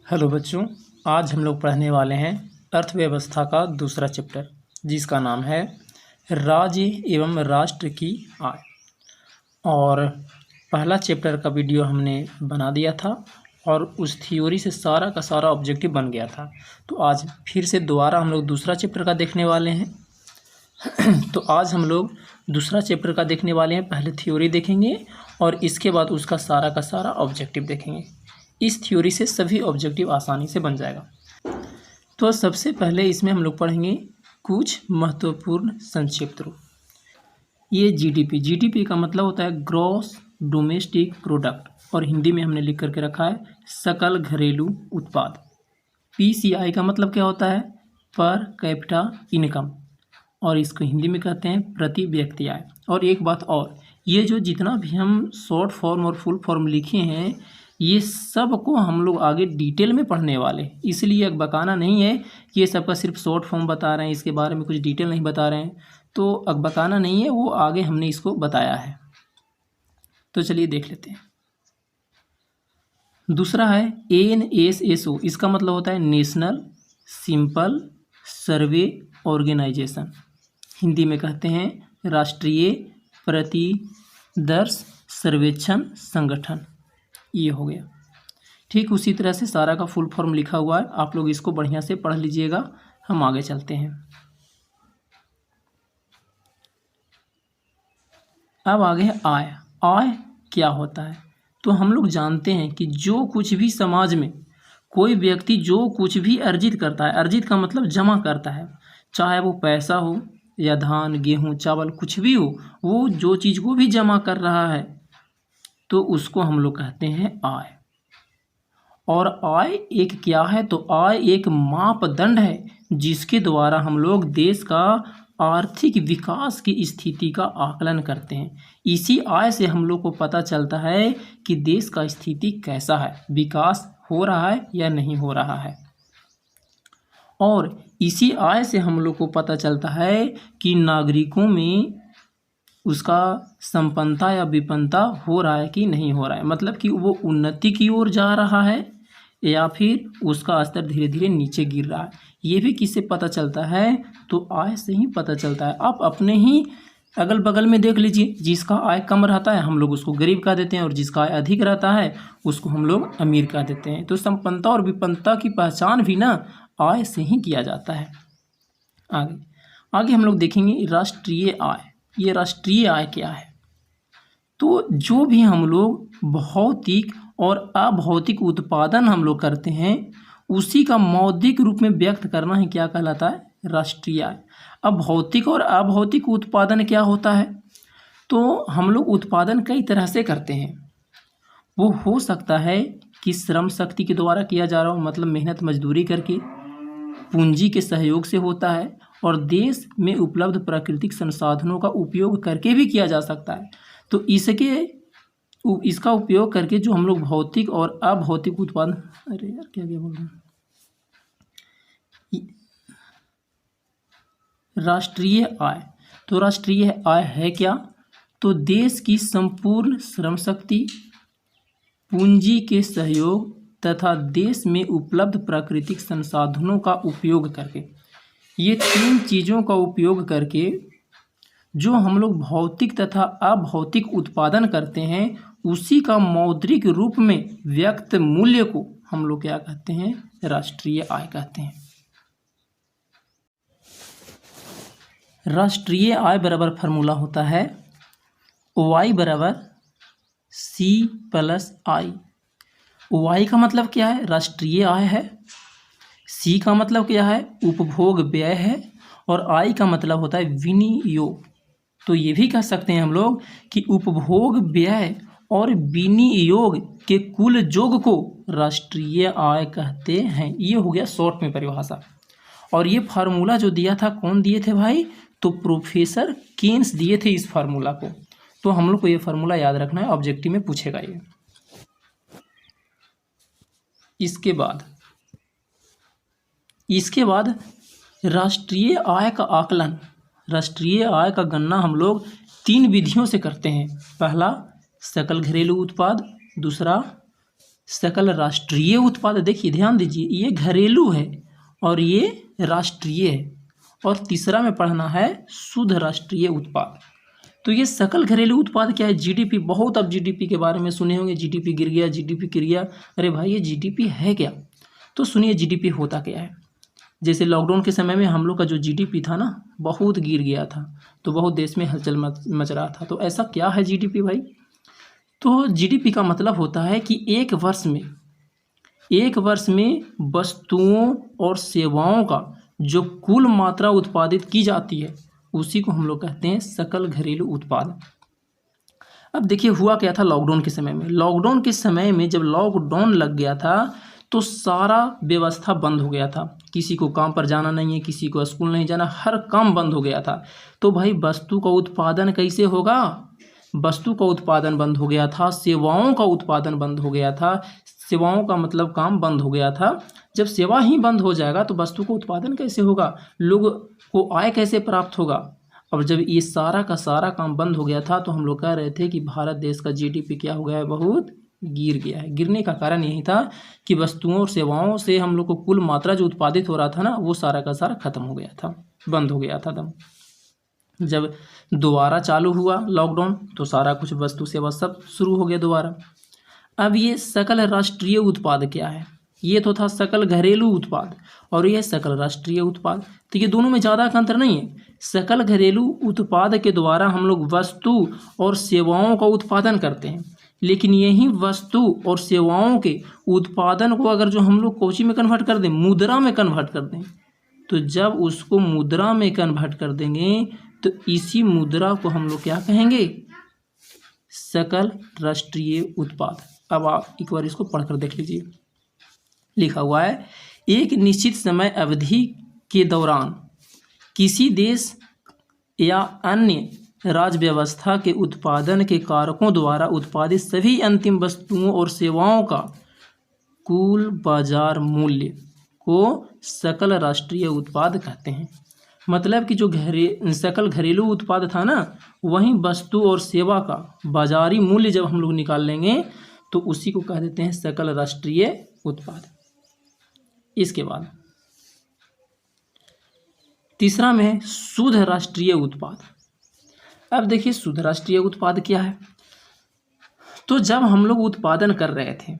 Hello बच्चों, आज हम लोग पढ़ने वाले हैं अर्थव्यवस्था का दूसरा चैप्टर, जिसका नाम है राज्य एवं राष्ट्र की आय। और पहला चैप्टर का वीडियो हमने बना दिया था और उस थ्योरी से सारा का सारा ऑब्जेक्टिव बन गया था। तो आज फिर से दोबारा हम लोग दूसरा चैप्टर का देखने वाले हैं। तो आज हम लोग दूसरा चैप्टर का देखने वाले हैं। पहले थ्योरी देखेंगे और इसके बाद उसका सारा का सारा ऑब्जेक्टिव देखेंगे। इस थ्योरी से सभी ऑब्जेक्टिव आसानी से बन जाएगा। तो सबसे पहले इसमें हम लोग पढ़ेंगे कुछ महत्वपूर्ण संक्षिप्त रूप। ये जीडीपी का मतलब होता है ग्रॉस डोमेस्टिक प्रोडक्ट, और हिंदी में हमने लिख करके रखा है सकल घरेलू उत्पाद। पीसीआई का मतलब क्या होता है पर कैपिटा इनकम, और इसको हिंदी में कहते हैं प्रति व्यक्ति आय। और एक बात और, ये जो जितना भी हम शॉर्ट फॉर्म और फुल फॉर्म लिखे हैं ये सब को हम लोग आगे डिटेल में पढ़ने वाले, इसलिए अकबकाना नहीं है कि ये सबका सिर्फ शॉर्ट फॉर्म बता रहे हैं, इसके बारे में कुछ डिटेल नहीं बता रहे हैं। तो अकबकाना नहीं है, वो आगे हमने इसको बताया है। तो चलिए देख लेते हैं। दूसरा है NSSO, इसका मतलब होता है नेशनल सिंपल सर्वे ऑर्गेनाइजेशन, हिंदी में कहते हैं राष्ट्रीय प्रतिदर्श सर्वेक्षण संगठन। ये हो गया। ठीक उसी तरह से सारा का फुल फॉर्म लिखा हुआ है, आप लोग इसको बढ़िया से पढ़ लीजिएगा। हम आगे चलते हैं। अब आगे है आय। आय क्या होता है? तो हम लोग जानते हैं कि जो कुछ भी समाज में कोई व्यक्ति जो कुछ भी अर्जित करता है, अर्जित का मतलब जमा करता है, चाहे वो पैसा हो या धान गेहूँ चावल कुछ भी हो, वो जो चीज़ को भी जमा कर रहा है तो उसको हम लोग कहते हैं आय। और आय एक क्या है? तो आय एक मापदंड है जिसके द्वारा हम लोग देश का आर्थिक विकास की स्थिति का आकलन करते हैं। इसी आय से हम लोग को पता चलता है कि देश का स्थिति कैसा है, विकास हो रहा है या नहीं हो रहा है। और इसी आय से हम लोग को पता चलता है कि नागरिकों में उसका संपन्नता या विपन्नता हो रहा है कि नहीं हो रहा है, मतलब कि वो उन्नति की ओर जा रहा है या फिर उसका स्तर धीरे धीरे नीचे गिर रहा है। ये भी किससे पता चलता है? तो आय से ही पता चलता है। आप अपने ही अगल बगल में देख लीजिए, जिसका आय कम रहता है हम लोग उसको गरीब कह देते हैं, और जिसका आय अधिक रहता है उसको हम लोग अमीर कह देते हैं। तो संपन्नता और विपन्नता की पहचान भी ना आय से ही किया जाता है। आगे हम लोग देखेंगे राष्ट्रीय आय। ये राष्ट्रीय आय क्या है? तो जो भी हम लोग भौतिक और अभौतिक उत्पादन हम लोग करते हैं उसी का मौद्रिक रूप में व्यक्त करना ही क्या कहलाता है? राष्ट्रीय आय। अब भौतिक और अभौतिक उत्पादन क्या होता है? तो हम लोग उत्पादन कई तरह से करते हैं। वो हो सकता है कि श्रम शक्ति के द्वारा किया जा रहा हो, मतलब मेहनत मजदूरी करके, पूंजी के सहयोग से होता है, और देश में उपलब्ध प्राकृतिक संसाधनों का उपयोग करके भी किया जा सकता है। तो इसका उपयोग करके जो हम लोग भौतिक और अभौतिक उत्पादन, अरे यार क्या बोल रहा हूँ, राष्ट्रीय आय। तो राष्ट्रीय आय है क्या? तो देश की संपूर्ण श्रम शक्ति, पूंजी के सहयोग तथा देश में उपलब्ध प्राकृतिक संसाधनों का उपयोग करके, ये तीन चीज़ों का उपयोग करके जो हम लोग भौतिक तथा अभौतिक उत्पादन करते हैं उसी का मौद्रिक रूप में व्यक्त मूल्य को हम लोग क्या कहते हैं? राष्ट्रीय आय कहते हैं। राष्ट्रीय आय बराबर फार्मूला होता है Y बराबर C+I। Y का मतलब क्या है? राष्ट्रीय आय है। C का मतलब क्या है? उपभोग व्यय है। और I का मतलब होता है विनियोग। तो ये भी कह सकते हैं हम लोग कि उपभोग व्यय और विनियोग के कुल योग को राष्ट्रीय आय कहते हैं। ये हो गया शॉर्ट में परिभाषा। और ये फार्मूला जो दिया था कौन दिए थे भाई? तो प्रोफेसर केन्स दिए थे इस फार्मूला को। तो हम लोग को ये फार्मूला याद रखना है, ऑब्जेक्टिव में पूछेगा ये। इसके बाद राष्ट्रीय आय का आकलन, राष्ट्रीय आय का गणना हम लोग 3 विधियों से करते हैं। पहला सकल घरेलू उत्पाद, दूसरा सकल राष्ट्रीय उत्पाद, देखिए ध्यान दीजिए, ये घरेलू है और ये राष्ट्रीय है, और तीसरा में पढ़ना है शुद्ध राष्ट्रीय उत्पाद। तो ये सकल घरेलू उत्पाद क्या है? जीडीपी। बहुत अब जीडीपी के बारे में सुने होंगे, जीडीपी गिर गया, जीडीपी गिर गया। अरे भाई ये जीडीपी है क्या? तो सुनिए जीडीपी होता क्या है। जैसे लॉकडाउन के समय में हम लोग का जो जीडीपी था ना, बहुत गिर गया था, तो बहुत देश में हलचल मच रहा था। तो ऐसा क्या है जीडीपी भाई? तो जीडीपी का मतलब होता है कि एक वर्ष में वस्तुओं और सेवाओं का जो कुल मात्रा उत्पादित की जाती है, उसी को हम लोग कहते हैं सकल घरेलू उत्पाद। अब देखिए हुआ क्या था लॉकडाउन के समय में। लॉकडाउन के समय में जब लॉकडाउन लग गया था तो सारा व्यवस्था बंद हो गया था। किसी को काम पर जाना नहीं है, किसी को स्कूल नहीं जाना, हर काम बंद हो गया था। तो भाई वस्तु का उत्पादन कैसे होगा? वस्तु का उत्पादन बंद हो गया था, सेवाओं का उत्पादन बंद हो गया था। सेवाओं का मतलब काम बंद हो गया था। जब सेवा ही बंद हो जाएगा तो वस्तु का उत्पादन कैसे होगा? लोग को आय कैसे प्राप्त होगा? अब जब ये सारा का सारा काम बंद हो गया था तो हम लोग कह रहे थे कि भारत देश का जीडीपी क्या हो गया है? बहुत गिर गया है। गिरने का कारण यही था कि वस्तुओं और सेवाओं से हम लोग को कुल मात्रा जो उत्पादित हो रहा था ना, वो सारा का सारा खत्म हो गया था, बंद हो गया था तब। जब दोबारा चालू हुआ लॉकडाउन तो सारा कुछ वस्तु सेवा सब शुरू हो गया दोबारा। अब ये सकल राष्ट्रीय उत्पाद क्या है? ये तो था सकल घरेलू उत्पाद और ये सकल राष्ट्रीय उत्पाद। तो ये दोनों में ज़्यादा का अंतर नहीं है। सकल घरेलू उत्पाद के द्वारा हम लोग वस्तु और सेवाओं का उत्पादन करते हैं, लेकिन यही वस्तु और सेवाओं के उत्पादन को अगर जो हम लोग कोची में कन्वर्ट कर दें, मुद्रा में कन्वर्ट कर दें, तो जब उसको मुद्रा में कन्वर्ट कर देंगे तो इसी मुद्रा को हम लोग क्या कहेंगे? सकल राष्ट्रीय उत्पाद। अब आप एक बार इसको पढ़कर देख लीजिए। लिखा हुआ है, एक निश्चित समय अवधि के दौरान किसी देश या अन्य राज्य व्यवस्था के उत्पादन के कारकों द्वारा उत्पादित सभी अंतिम वस्तुओं और सेवाओं का कुल बाजार मूल्य को सकल राष्ट्रीय उत्पाद कहते हैं। मतलब कि जो सकल घरेलू उत्पाद था ना, वही वस्तु और सेवा का बाजारी मूल्य जब हम लोग निकाल लेंगे तो उसी को कह देते हैं सकल राष्ट्रीय उत्पाद। इसके बाद तीसरा में है शुद्ध राष्ट्रीय उत्पाद। अब देखिए शुद्ध राष्ट्रीय उत्पाद क्या है? तो जब हम लोग उत्पादन कर रहे थे,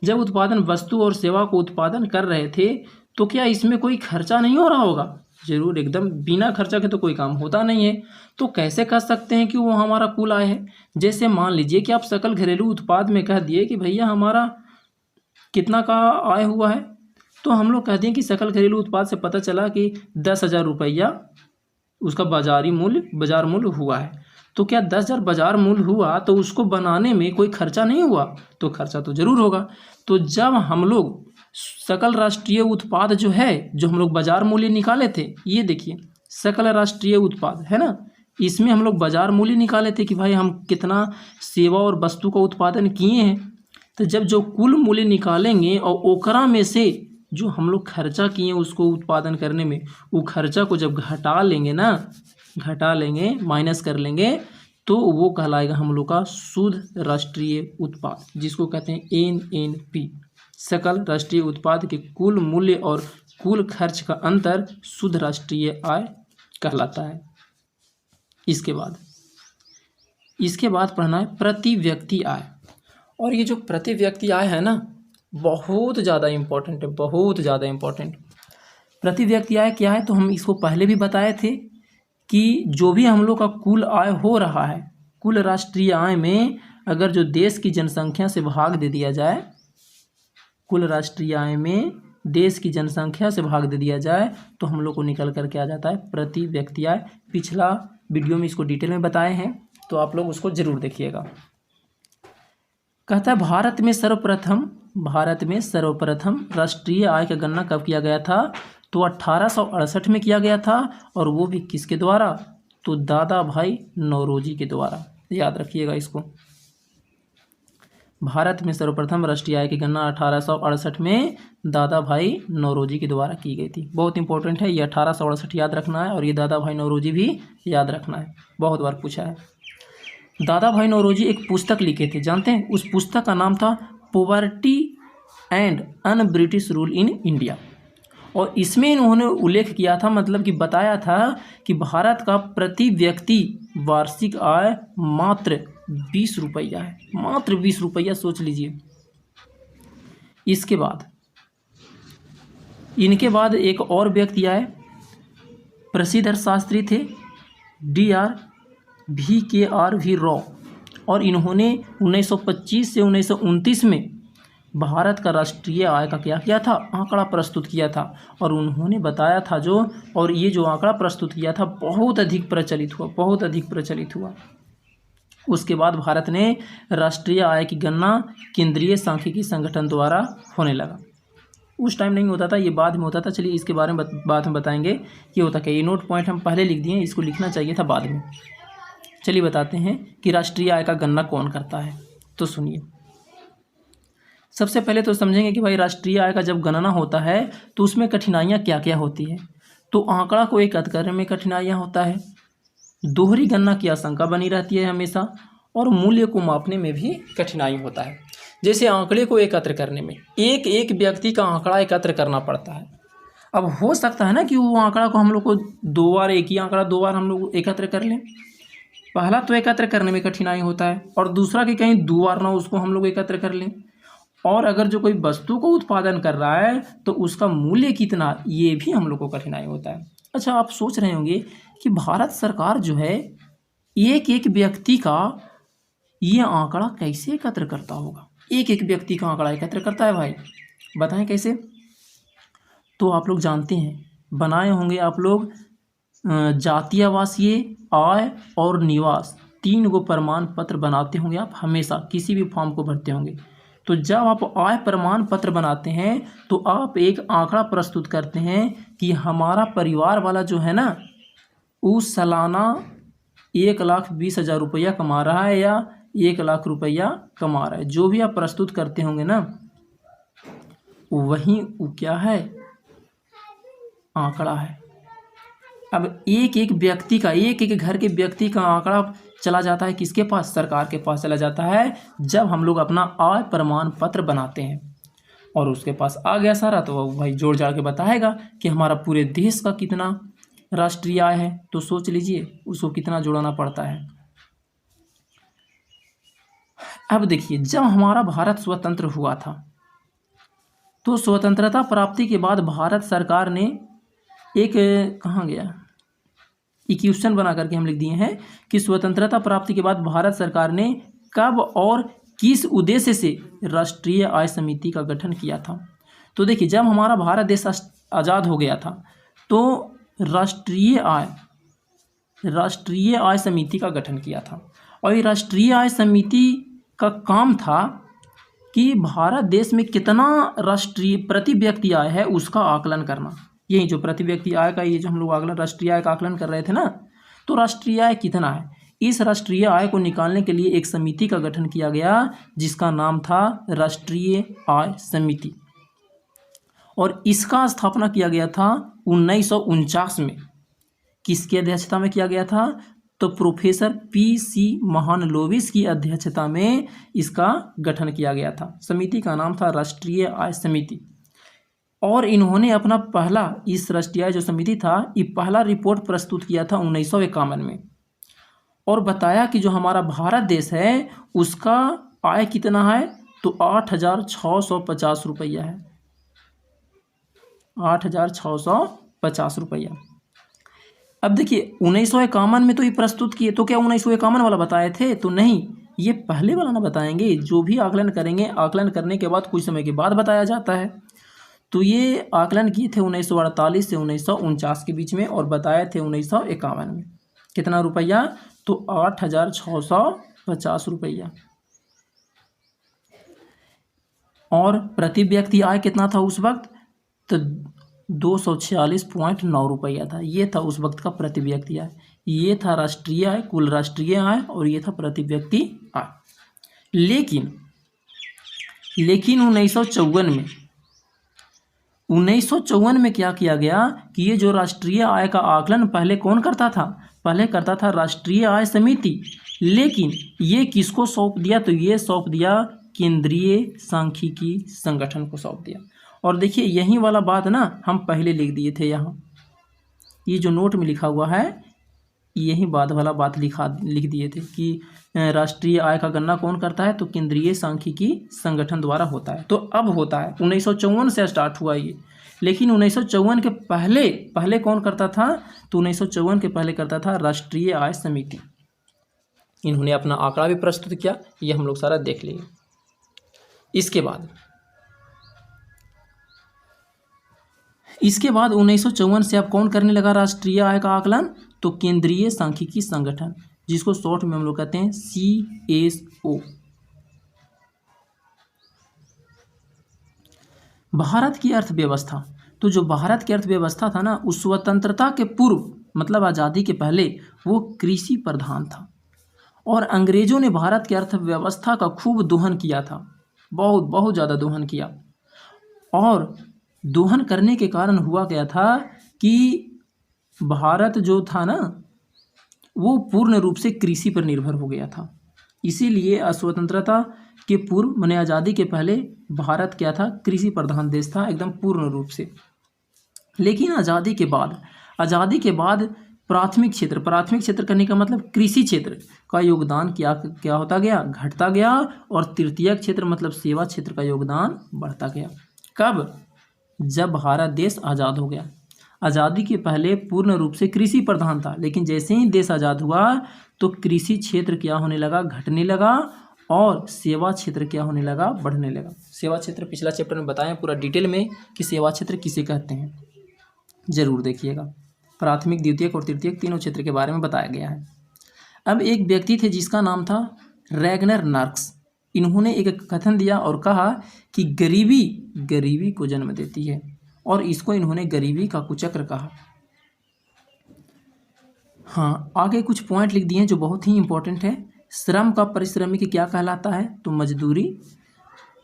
जब उत्पादन वस्तु और सेवा को उत्पादन कर रहे थे, तो क्या इसमें कोई खर्चा नहीं हो रहा होगा? जरूर, एकदम बिना खर्चा के तो कोई काम होता नहीं है। तो कैसे कह सकते हैं कि वो हमारा कुल आय है? जैसे मान लीजिए कि आप सकल घरेलू उत्पाद में कह दिए कि भैया हमारा कितना का आय हुआ है, तो हम लोग कहते हैं कि सकल घरेलू उत्पाद से पता चला कि 10,000 रुपया उसका बाजार मूल्य हुआ है। तो क्या 10,000 बाजार मूल्य हुआ तो उसको बनाने में कोई खर्चा नहीं हुआ? तो खर्चा तो जरूर होगा। तो जब हम लोग सकल राष्ट्रीय उत्पाद जो है, जो हम लोग बाजार मूल्य निकाले थे, ये देखिए सकल राष्ट्रीय उत्पाद है ना, इसमें हम लोग बाजार मूल्य निकाले थे कि भाई हम कितना सेवा और वस्तु का उत्पादन किए हैं। तो जब जो कुल मूल्य निकालेंगे और ओकरा में से जो हम लोग खर्चा किए उसको उत्पादन करने में, वो खर्चा को जब घटा लेंगे माइनस कर लेंगे, तो वो कहलाएगा हम लोग का शुद्ध राष्ट्रीय उत्पाद, जिसको कहते हैं NNP। सकल राष्ट्रीय उत्पाद के कुल मूल्य और कुल खर्च का अंतर शुद्ध राष्ट्रीय आय कहलाता है। इसके बाद पढ़ना है प्रति व्यक्ति आय। और ये जो प्रति व्यक्ति आय है ना, बहुत ज़्यादा इम्पोर्टेंट है, बहुत ज़्यादा इम्पोर्टेंट। प्रति व्यक्ति आय क्या है? तो हम इसको पहले भी बताए थे कि जो भी हम लोग का कुल आय हो रहा है, कुल राष्ट्रीय आय में अगर जो देश की जनसंख्या से भाग दे दिया जाए, कुल राष्ट्रीय आय में देश की जनसंख्या से भाग दे दिया जाए, तो हम लोग को निकल कर के आ जाता है प्रति व्यक्ति आय। पिछला वीडियो में इसको डिटेल में बताए हैं, तो आप लोग उसको जरूर देखिएगा। कहता है भारत में सर्वप्रथम राष्ट्रीय आय का गणना कब किया गया था? तो 1868 में किया गया था, और वो भी किसके द्वारा? तो दादा भाई नौरोजी के द्वारा। याद रखिएगा इसको। भारत में सर्वप्रथम राष्ट्रीय आय की गणना 1868 में दादा भाई नौरोजी के द्वारा की गई थी। बहुत इंपॉर्टेंट है, ये 1868 याद रखना है, और ये दादा भाई नौरोजी भी याद रखना है, बहुत बार पूछा है। दादा भाई नौरोजी एक पुस्तक लिखे थे, जानते हैं? उस पुस्तक का नाम था poverty and un British rule in India. और इसमें इन्होंने उल्लेख किया था, मतलब कि बताया था कि भारत का प्रति व्यक्ति वार्षिक आय मात्र 20 रुपया है, मात्र 20 रुपया, सोच लीजिए। इसके बाद इनके बाद एक और व्यक्ति आए, प्रसिद्ध अर्थशास्त्री थे DRVKR रॉ, और इन्होंने 1925 से 1929 में भारत का राष्ट्रीय आय का क्या किया था, आंकड़ा प्रस्तुत किया था। और उन्होंने बताया था जो, और ये जो आंकड़ा प्रस्तुत किया था बहुत अधिक प्रचलित हुआ, बहुत अधिक प्रचलित हुआ। उसके बाद भारत ने राष्ट्रीय आय की गणना केंद्रीय सांख्यिकी संगठन द्वारा होने लगा। उस टाइम नहीं होता था, ये बाद में होता था। चलिए इसके बारे में बाद में बताएंगे ये होता क्या। ये नोट पॉइंट हम पहले लिख दिए, इसको लिखना चाहिए था बाद में। चलिए बताते हैं कि राष्ट्रीय आय का गणना कौन करता है। तो सुनिए, सबसे पहले तो समझेंगे कि भाई राष्ट्रीय आय का जब गणना होता है तो उसमें कठिनाइयाँ क्या क्या होती है। तो आंकड़ा को एकत्र करने में कठिनाइयाँ होता है, दोहरी गणना की आशंका बनी रहती है हमेशा, और मूल्य को मापने में भी कठिनाई होता है। जैसे आंकड़े को एकत्र करने में एक एक व्यक्ति का आंकड़ा एकत्र करना पड़ता है। अब हो सकता है ना कि वो आंकड़ा को हम लोग को दो बार, एक ही आंकड़ा दो बार हम लोग एकत्र कर लें। पहला तो एकत्र करने में कठिनाई होता है, और दूसरा कि कहीं दो बार ना उसको हम लोग एकत्र कर लें। और अगर जो कोई वस्तु को उत्पादन कर रहा है तो उसका मूल्य कितना, ये भी हम लोग को कठिनाई होता है। अच्छा, आप सोच रहे होंगे कि भारत सरकार जो है एक एक व्यक्ति का ये आंकड़ा कैसे एकत्र करता होगा। एक एक व्यक्ति का आंकड़ा एकत्र करता है भाई, बताएं कैसे। तो आप लोग जानते हैं, बनाए होंगे आप लोग जातीय, आवासीय, आय और निवास, 3 गो प्रमाण पत्र बनाते होंगे आप हमेशा, किसी भी फॉर्म को भरते होंगे। तो जब आप आय प्रमाण पत्र बनाते हैं तो आप एक आंकड़ा प्रस्तुत करते हैं कि हमारा परिवार वाला जो है ना, वो सालाना 1,20,000 रुपया कमा रहा है या 1 लाख रुपया कमा रहा है। जो भी आप प्रस्तुत करते होंगे ना, वही वो क्या है, आंकड़ा है। अब एक एक व्यक्ति का, एक एक घर के व्यक्ति का आंकड़ा चला जाता है किसके पास, सरकार के पास चला जाता है जब हम लोग अपना आय प्रमाण पत्र बनाते हैं। और उसके पास आ गया सारा, तो वो भाई जोड़ जाड़ के बताएगा कि हमारा पूरे देश का कितना राष्ट्रीय आय है। तो सोच लीजिए उसको कितना जोड़ना पड़ता है। अब देखिए, जब हमारा भारत स्वतंत्र हुआ था तो स्वतंत्रता प्राप्ति के बाद भारत सरकार ने एक, कहाँ गया, इक्वेशन बना करके हम लिख दिए हैं कि स्वतंत्रता प्राप्ति के बाद भारत सरकार ने कब और किस उद्देश्य से राष्ट्रीय आय समिति का गठन किया था। तो देखिए, जब हमारा भारत देश आज़ाद हो गया था तो राष्ट्रीय आय समिति का गठन किया था। और ये राष्ट्रीय आय समिति का काम था कि भारत देश में कितना राष्ट्रीय प्रति व्यक्ति आय है उसका आकलन करना। यही जो प्रति व्यक्ति आय का, ये जो हम लोग आकलन, राष्ट्रीय आय का आकलन कर रहे थे ना, तो राष्ट्रीय आय कितना है, इस राष्ट्रीय आय को निकालने के लिए एक समिति का गठन किया गया जिसका नाम था राष्ट्रीय आय समिति। और इसका स्थापना किया गया था 1949 में। किसकी अध्यक्षता में किया गया था, तो प्रोफेसर PC महालनोबिस की अध्यक्षता में इसका गठन किया गया था। समिति का नाम था राष्ट्रीय आय समिति। और इन्होंने अपना पहला, इस राष्ट्रीय आय जो समिति था, ये पहला रिपोर्ट प्रस्तुत किया था 1951 में, और बताया कि जो हमारा भारत देश है उसका आय कितना है, तो 8,650 रुपया है, 8,650 रुपया। अब देखिए 1951 में तो ये प्रस्तुत किए, तो क्या 1951 वाला बताए थे, तो नहीं, ये पहले वाला ना बताएंगे। जो भी आकलन करेंगे, आकलन करने के बाद कुछ समय के बाद बताया जाता है। तो ये आकलन किए थे 1948 से 1949 के बीच में, और बताए थे 1951 में कितना रुपया, तो 8,650 रुपया। और प्रति व्यक्ति आय कितना था उस वक्त, तो 246.9 रुपया था। ये था उस वक्त का प्रति व्यक्ति आय। ये था राष्ट्रीय आय, कुल राष्ट्रीय आय, और ये था प्रति व्यक्ति आय। लेकिन 1954 में क्या किया गया कि ये जो राष्ट्रीय आय का आकलन पहले कौन करता था, पहले करता था राष्ट्रीय आय समिति। लेकिन ये किसको सौंप दिया, तो ये सौंप दिया केंद्रीय सांख्यिकी संगठन को सौंप दिया। और देखिए यही वाला बात ना हम पहले लिख दिए थे, यहाँ ये जो नोट में लिखा हुआ है यही वाला बात लिख दिए थे कि राष्ट्रीय आय का गणना कौन करता है, तो केंद्रीय सांख्यिकी संगठन द्वारा होता है। तो अब होता है 1954 से स्टार्ट हुआ ये, लेकिन 1954 के पहले कौन करता था, तो 1954 के पहले करता था राष्ट्रीय आय समिति। इन्होंने अपना आंकड़ा भी प्रस्तुत किया, ये हम लोग सारा देख लिए। इसके बाद 1954 से अब कौन करने लगा राष्ट्रीय आय का आकलन, तो केंद्रीय सांख्यिकी संगठन, जिसको शॉर्ट में हम लोग कहते हैं CSO। भारत की अर्थव्यवस्था, तो जो भारत की अर्थव्यवस्था था ना, उस स्वतंत्रता के पूर्व मतलब आज़ादी के पहले वो कृषि प्रधान था। और अंग्रेजों ने भारत की अर्थव्यवस्था का खूब दोहन किया था, बहुत बहुत ज़्यादा दोहन किया। और दोहन करने के कारण हुआ क्या था कि भारत जो था ना वो पूर्ण रूप से कृषि पर निर्भर हो गया था। इसीलिए स्वतंत्रता के पूर्व माने आज़ादी के पहले भारत क्या था, कृषि प्रधान देश था एकदम पूर्ण रूप से। लेकिन आज़ादी के बाद प्राथमिक क्षेत्र करने का मतलब कृषि क्षेत्र का योगदान क्या होता गया, घटता गया। और तृतीयक क्षेत्र मतलब सेवा क्षेत्र का योगदान बढ़ता गया। कब, जब भारत देश आज़ाद हो गया। आज़ादी के पहले पूर्ण रूप से कृषि प्रधान था, लेकिन जैसे ही देश आज़ाद हुआ तो कृषि क्षेत्र क्या होने लगा, घटने लगा। और सेवा क्षेत्र क्या होने लगा, बढ़ने लगा। सेवा क्षेत्र पिछला चैप्टर में बताएं पूरा डिटेल में कि सेवा क्षेत्र किसे कहते हैं, जरूर देखिएगा। प्राथमिक, द्वितीयक और तृतीयक तीनों क्षेत्र के बारे में बताया गया है। अब एक व्यक्ति थे जिसका नाम था रैगनर मार्क्स। इन्होंने एक कथन दिया और कहा कि गरीबी को जन्म देती है, और इसको इन्होंने गरीबी का कुचक्र कहा। हाँ, आगे कुछ पॉइंट लिख दिए हैं जो बहुत ही इंपॉर्टेंट है। श्रम का पारिश्रमिक क्या कहलाता है, तो मजदूरी।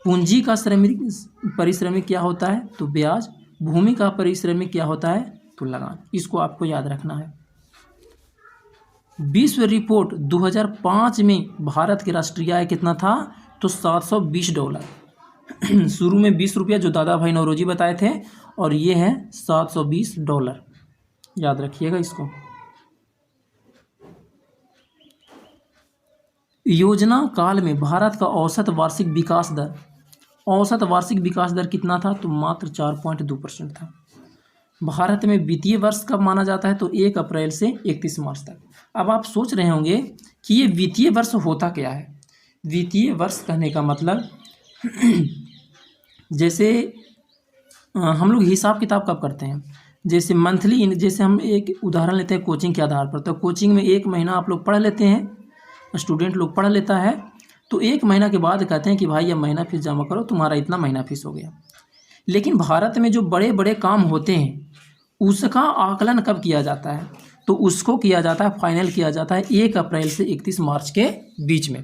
पूंजी का पारिश्रमिक क्या होता है, तो ब्याज। भूमि का पारिश्रमिक क्या होता है, तो लगान। इसको आपको याद रखना है। विश्व रिपोर्ट 2005 में भारत की राष्ट्रीय आय कितना था, तो $720। शुरू में 20 रुपया जो दादा भाई नौरोजी बताए थे, और ये है $720। याद रखिएगा इसको। योजना काल में भारत का औसत वार्षिक विकास दर कितना था, तो मात्र 4.2% था। भारत में वित्तीय वर्ष कब माना जाता है, तो 1 अप्रैल से 31 मार्च तक। अब आप सोच रहे होंगे कि ये वित्तीय वर्ष होता क्या है। वित्तीय वर्ष कहने का मतलब जैसे हम लोग हिसाब किताब कब करते हैं, जैसे मंथली, जैसे हम एक उदाहरण लेते हैं कोचिंग के आधार पर। तो कोचिंग में 1 महीना आप लोग पढ़ लेते हैं, स्टूडेंट लोग पढ़ लेता है, तो 1 महीना के बाद कहते हैं कि भाई ये महीना फीस जमा करो, तुम्हारा इतना महीना फीस हो गया। लेकिन भारत में जो बड़े बड़े काम होते हैं उसका आकलन कब किया जाता है, तो उसको किया जाता है, फाइनल किया जाता है 1 अप्रैल से 31 मार्च के बीच में।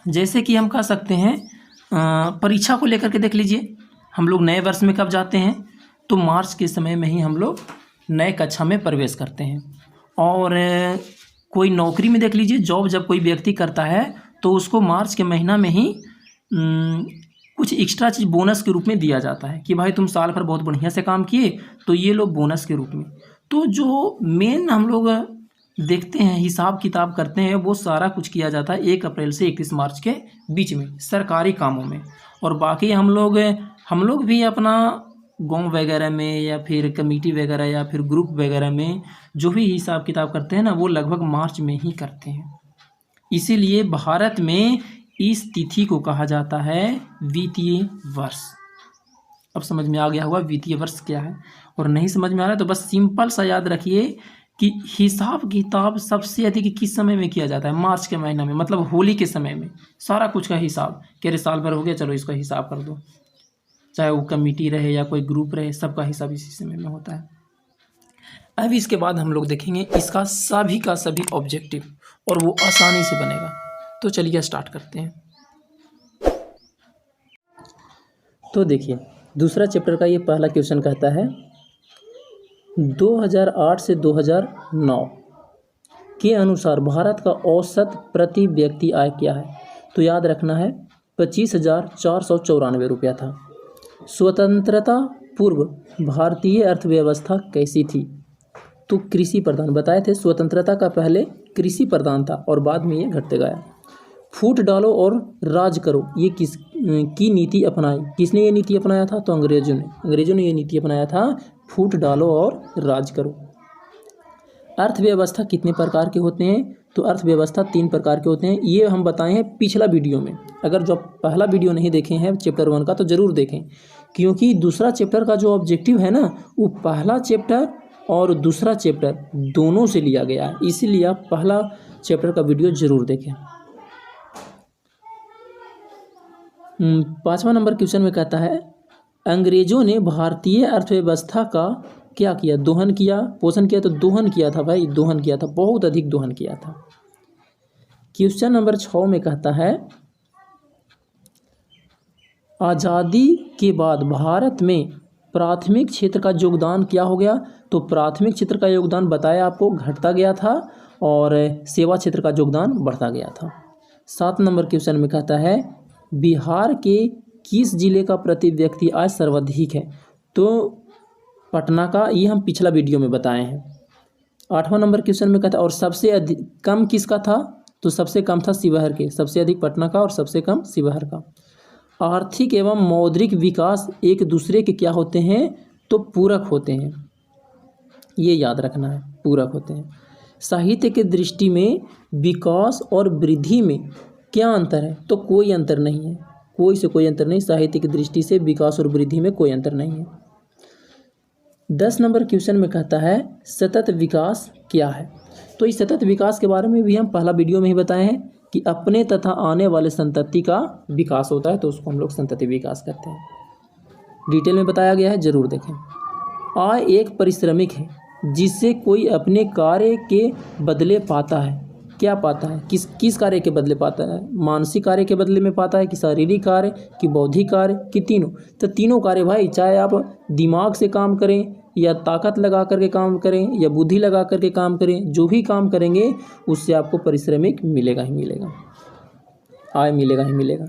जैसे कि हम कह सकते हैं परीक्षा को लेकर के देख लीजिए, हम लोग नए वर्ष में कब जाते हैं, तो मार्च के समय में ही हम लोग नए कक्षा में प्रवेश करते हैं। और कोई नौकरी में देख लीजिए, जॉब जब कोई व्यक्ति करता है तो उसको मार्च के महीना में ही कुछ एक्स्ट्रा चीज़ बोनस के रूप में दिया जाता है कि भाई तुम साल भर बहुत बढ़िया से काम किए, तो ये लो बोनस के रूप में। तो जो मेन हम लोग देखते हैं, हिसाब किताब करते हैं, वो सारा कुछ किया जाता है 1 अप्रैल से 31 मार्च के बीच में सरकारी कामों में। और बाकी हम लोग भी अपना गांव वगैरह में या फिर कमेटी वगैरह या फिर ग्रुप वगैरह में जो भी हिसाब किताब करते हैं ना, वो लगभग मार्च में ही करते हैं। इसीलिए भारत में इस तिथि को कहा जाता है वित्तीय वर्ष। अब समझ में आ गया होगा वित्तीय वर्ष क्या है। और नहीं समझ में आ रहा है तो बस सिंपल सा याद रखिए कि हिसाब किताब सबसे अधिक किस समय में किया जाता है, मार्च के महीना में, मतलब होली के समय में। सारा कुछ का हिसाब कह रहे साल भर हो गया, चलो इसका हिसाब कर दो, चाहे वो कमेटी रहे या कोई ग्रुप रहे, सबका हिसाब इसी समय में होता है। अब इसके बाद हम लोग देखेंगे इसका सभी का सभी ऑब्जेक्टिव, और वो आसानी से बनेगा। तो चलिए स्टार्ट करते हैं। तो देखिए दूसरा चैप्टर का ये पहला क्वेश्चन कहता है 2008 से 2009 के अनुसार भारत का औसत प्रति व्यक्ति आय क्या है। तो याद रखना है 25,494 रुपया था। स्वतंत्रता पूर्व भारतीय अर्थव्यवस्था कैसी थी? तो कृषि प्रधान बताए थे। स्वतंत्रता का पहले कृषि प्रधान था और बाद में ये घटते गया। फूट डालो और राज करो, ये किस की नीति अपनाई? किसने ये नीति अपनाया था? तो अंग्रेजों ने ये नीति अपनाया था, फूट डालो और राज करो। अर्थव्यवस्था कितने प्रकार के होते हैं? तो अर्थव्यवस्था 3 प्रकार के होते हैं। ये हम बताए हैं पिछला वीडियो में। अगर जो पहला वीडियो नहीं देखे हैं चैप्टर 1 का तो ज़रूर देखें, क्योंकि दूसरा चैप्टर का जो ऑब्जेक्टिव है ना, वो पहला चैप्टर और दूसरा चैप्टर दोनों से लिया गया है, इसीलिए आप पहला चैप्टर का वीडियो ज़रूर देखें। 5वां नंबर क्वेश्चन में कहता है, अंग्रेजों ने भारतीय अर्थव्यवस्था का क्या किया? दोहन किया, पोषण किया? तो दोहन किया था भाई, दोहन किया था, बहुत अधिक दोहन किया था। क्वेश्चन नंबर 6 में कहता है, आज़ादी के बाद भारत में प्राथमिक क्षेत्र का योगदान क्या हो गया? तो प्राथमिक क्षेत्र का योगदान बताया आपको, घटता गया था और सेवा क्षेत्र का योगदान बढ़ता गया था। 7 नंबर क्वेश्चन में कहता है, बिहार के किस जिले का प्रति व्यक्ति आय सर्वाधिक है? तो पटना का, ये हम पिछला वीडियो में बताए हैं। 8वां नंबर क्वेश्चन में कहता है, और सबसे अधिक कम किसका था? तो सबसे कम था शिवहर के, सबसे अधिक पटना का और सबसे कम शिवहर का। आर्थिक एवं मौद्रिक विकास एक दूसरे के क्या होते हैं? तो पूरक होते हैं, ये याद रखना है, पूरक होते हैं। साहित्य के दृष्टि में विकास और वृद्धि में क्या अंतर है? तो कोई अंतर नहीं है, कोई से कोई अंतर नहीं। साहित्य की दृष्टि से विकास और वृद्धि में कोई अंतर नहीं है। 10 नंबर क्वेश्चन में कहता है, सतत विकास क्या है? तो इस सतत विकास के बारे में भी हम पहला वीडियो में ही बताए हैं कि अपने तथा आने वाले संतति का विकास होता है, तो उसको हम लोग संतति विकास कहते हैं। डिटेल में बताया गया है, जरूर देखें। आय एक पारिश्रमिक है जिससे कोई अपने कार्य के बदले पाता है। क्या पाता है? किस कार्य के बदले पाता है? मानसिक कार्य के बदले में पाता है कि शारीरिक कार्य कि बौद्धिक कार्य कि तीनों? तो तीनों कार्य भाई, चाहे आप दिमाग से काम करें या ताकत लगा करके काम करें या बुद्धि लगा करके काम करें, जो भी काम करेंगे उससे आपको पारिश्रमिक मिलेगा ही मिलेगा, आय मिलेगा ही मिलेगा।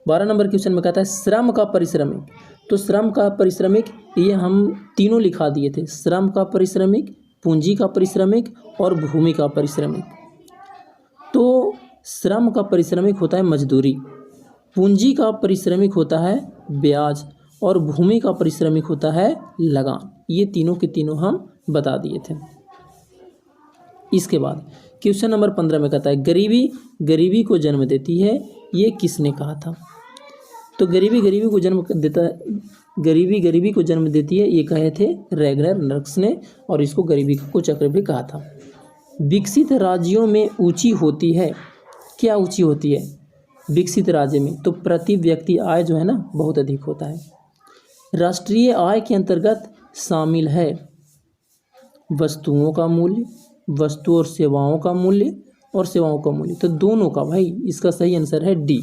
12 नंबर क्वेश्चन में कहता है, श्रम का पारिश्रमिक। तो श्रम का पारिश्रमिक ये हम तीनों लिखा दिए थे, श्रम का पारिश्रमिक, पूंजी का पारिश्रमिक और भूमि का पारिश्रमिक। तो श्रम का पारिश्रमिक होता है मजदूरी, पूंजी का पारिश्रमिक होता है ब्याज और भूमि का पारिश्रमिक होता है लगान। ये तीनों के तीनों हम बता दिए थे। इसके बाद क्वेश्चन नंबर 15 में कहता है, गरीबी गरीबी को जन्म देती है, ये किसने कहा था? तो गरीबी गरीबी को जन्म देता है, गरीबी गरीबी को जन्म देती है, ये कहे थे रैगनर मार्क्स ने, और इसको गरीबी को चक्र भी कहा था। विकसित राज्यों में ऊंची होती है, क्या ऊंची होती है विकसित राज्य में? तो प्रति व्यक्ति आय जो है ना बहुत अधिक होता है। राष्ट्रीय आय के अंतर्गत शामिल है वस्तुओं का मूल्य, वस्तु और सेवाओं का मूल्य और सेवाओं का मूल्य, तो दोनों का भाई, इसका सही आंसर है डी।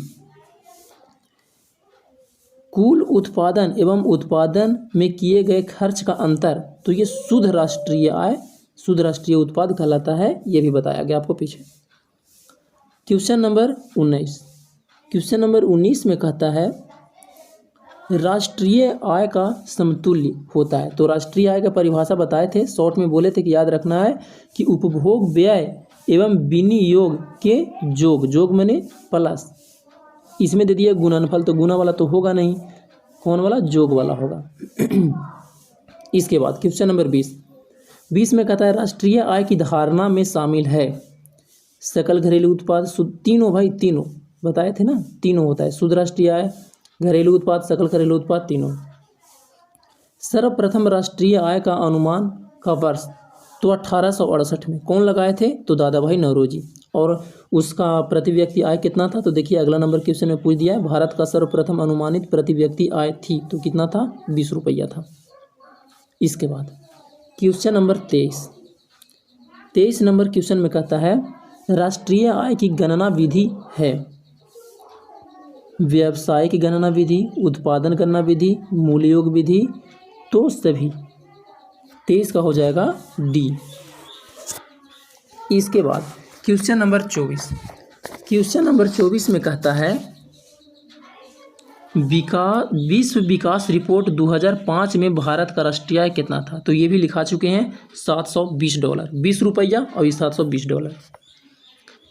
कुल उत्पादन एवं उत्पादन में किए गए खर्च का अंतर, तो ये शुद्ध राष्ट्रीय आय, शुद्ध राष्ट्रीय उत्पाद कहलाता है, ये भी बताया गया आपको पीछे। क्वेश्चन नंबर 19, क्वेश्चन नंबर 19 में कहता है, राष्ट्रीय आय का समतुल्य होता है। तो राष्ट्रीय आय का परिभाषा बताए थे, शॉर्ट में बोले थे कि याद रखना है कि उपभोग व्यय एवं विनियोग के योग, योग मैंने प्लस, इसमें दे दिया गुणनफल, तो गुना वाला तो होगा नहीं, कौन वाला? योग वाला होगा। इसके बाद क्वेश्चन नंबर 20 में कहता है, राष्ट्रीय आय की धारणा में शामिल है सकल घरेलू उत्पाद, तीनों भाई, तीनों बताए थे ना, तीनों होता है, शुद्ध राष्ट्रीय आय, घरेलू उत्पाद, सकल घरेलू उत्पाद, तीनों। सर्वप्रथम राष्ट्रीय आय का अनुमान का वर्ष, तो 1868 में कौन लगाए थे? तो दादा भाई नौरोजी। और उसका प्रति व्यक्ति आय कितना था? तो देखिए अगला नंबर क्वेश्चन में पूछ दिया है, भारत का सर्वप्रथम अनुमानित प्रति व्यक्ति आय थी, तो कितना था? 20 रुपया था। इसके बाद क्वेश्चन नंबर 23 नंबर क्वेश्चन में कहता है, राष्ट्रीय आय की गणना विधि है व्यवसाय की गणना विधि, उत्पादन गणना विधि, मूल्य योग विधि, तो सभी। 23 का हो जाएगा डी। इसके बाद क्वेश्चन नंबर 24 क्वेश्चन नंबर 24 में कहता है विश्व विकास रिपोर्ट 2005 में भारत का राष्ट्रीय आय कितना था। तो ये भी लिखा चुके हैं $720, 20 रुपया और ये $720।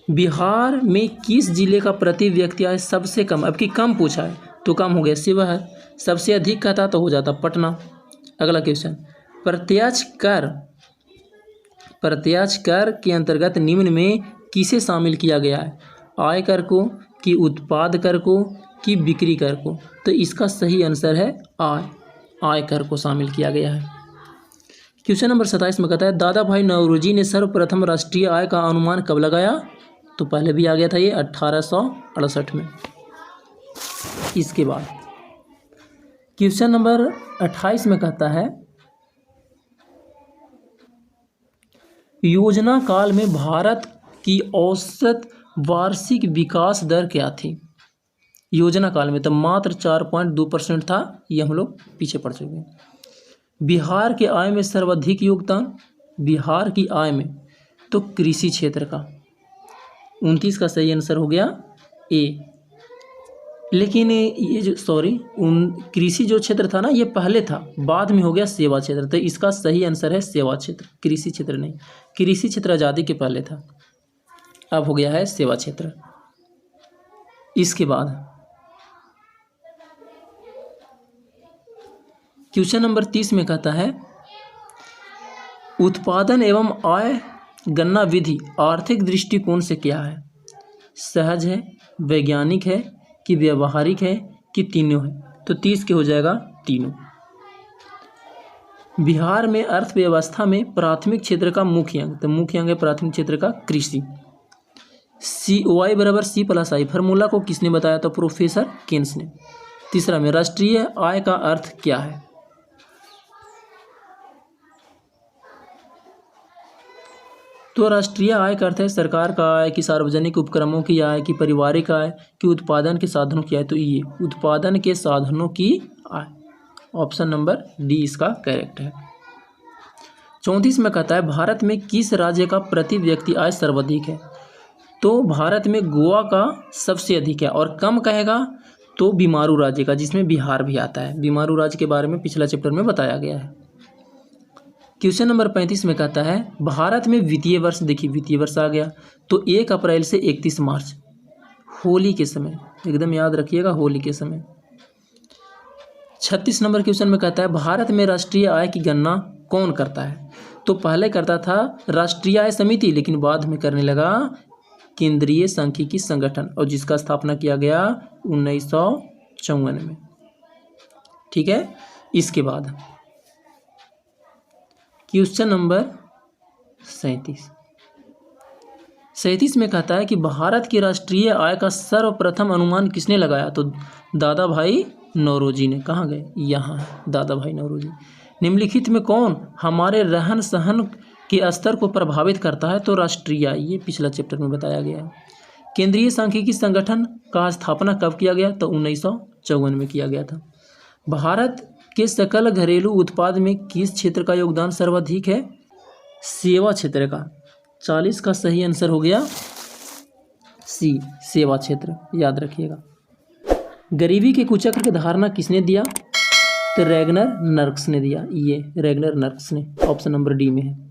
बिहार में किस जिले का प्रति व्यक्ति आय सबसे कम, अब की कम पूछा है तो कम हो गया शिवहर, सबसे अधिक कहता तो हो जाता पटना। अगला क्वेश्चन, प्रत्यक्ष कर के अंतर्गत निम्न में किसे शामिल किया गया है, आय कर को, कि उत्पाद कर को, कि बिक्री कर को। तो इसका सही आंसर है आय कर को शामिल किया गया है। क्वेश्चन नंबर 27 में कहता है दादा भाई नौरोजी ने सर्वप्रथम राष्ट्रीय आय का अनुमान कब लगाया। तो पहले भी आ गया था ये 1868 में। इसके बाद क्वेश्चन नंबर 28 में कहता है योजना काल में भारत की औसत वार्षिक विकास दर क्या थी। योजना काल में तो मात्र 4.2% था, ये हम लोग पीछे पड़ चुके हैं। बिहार के आय में सर्वाधिक योगदान, बिहार की आय में तो कृषि क्षेत्र का, 29 का सही आंसर हो गया ए। लेकिन ये जो कृषि जो क्षेत्र था ना ये पहले था, बाद में हो गया सेवा क्षेत्र। तो इसका सही आंसर है सेवा क्षेत्र, कृषि क्षेत्र नहीं। कृषि क्षेत्र आज़ादी के पहले था, अब हो गया है सेवा क्षेत्र। इसके बाद क्वेश्चन नंबर 30 में कहता है उत्पादन एवं आय गणना विधि आर्थिक दृष्टिकोण से क्या है, सहज है, वैज्ञानिक है, कि व्यवहारिक है, कि तीनों है। तो 30 के हो जाएगा तीनों। बिहार में अर्थव्यवस्था में प्राथमिक क्षेत्र का मुख्य अंग, तो मुख्य अंग है प्राथमिक क्षेत्र का कृषि। COI बराबर C+I फार्मूला को किसने बताया, तो प्रोफेसर केन्स ने। तीसरा में राष्ट्रीय आय का अर्थ क्या है, तो राष्ट्रीय आय का अर्थ है सरकार का आय, कि सार्वजनिक उपक्रमों की आय, कि पारिवारिक आय, कि उत्पादन के साधनों की आय। तो ये उत्पादन के साधनों की आय, ऑप्शन नंबर डी इसका करेक्ट है। 34 में कहता है भारत में किस राज्य का प्रति व्यक्ति आय सर्वाधिक है। तो भारत में गोवा का सबसे अधिक है, और कम कहेगा तो बीमारू राज्य का, जिसमें बिहार भी आता है। बीमारू राज्य के बारे में पिछला चैप्टर में बताया गया है। क्वेश्चन नंबर 35 में कहता है भारत में वित्तीय वर्ष, देखिए वित्तीय वर्ष आ गया, तो 1 अप्रैल से 31 मार्च, होली के समय, एकदम याद रखिएगा होली के समय। 36 नंबर क्वेश्चन में कहता है भारत में राष्ट्रीय आय की गणना कौन करता है। तो पहले करता था राष्ट्रीय आय समिति, लेकिन बाद में करने लगा केंद्रीय सांख्यिकी संगठन, और जिसका स्थापना किया गया 1954 में। ठीक है। इसके बाद क्वेश्चन नंबर 37 में कहता है कि भारत की राष्ट्रीय आय का सर्वप्रथम अनुमान किसने लगाया। तो दादा भाई नौरोजी ने। कहाँ गए, यहाँ दादा भाई नौरोजी। निम्नलिखित में कौन हमारे रहन सहन के स्तर को प्रभावित करता है। तो राष्ट्रीय आय, ये पिछला चैप्टर में बताया गया है। केंद्रीय सांख्यिकी संगठन का स्थापना कब किया गया, तो 1954 में किया गया था। भारत के सकल घरेलू उत्पाद में किस क्षेत्र का योगदान सर्वाधिक है, सेवा क्षेत्र का। 40 का सही आंसर हो गया सी, सेवा क्षेत्र, याद रखिएगा। गरीबी के कुचक्र की धारणा किसने दिया, तो रैगनर नर्क्स ने दिया। ये रैगनर नर्क्स ने, ऑप्शन नंबर डी में है।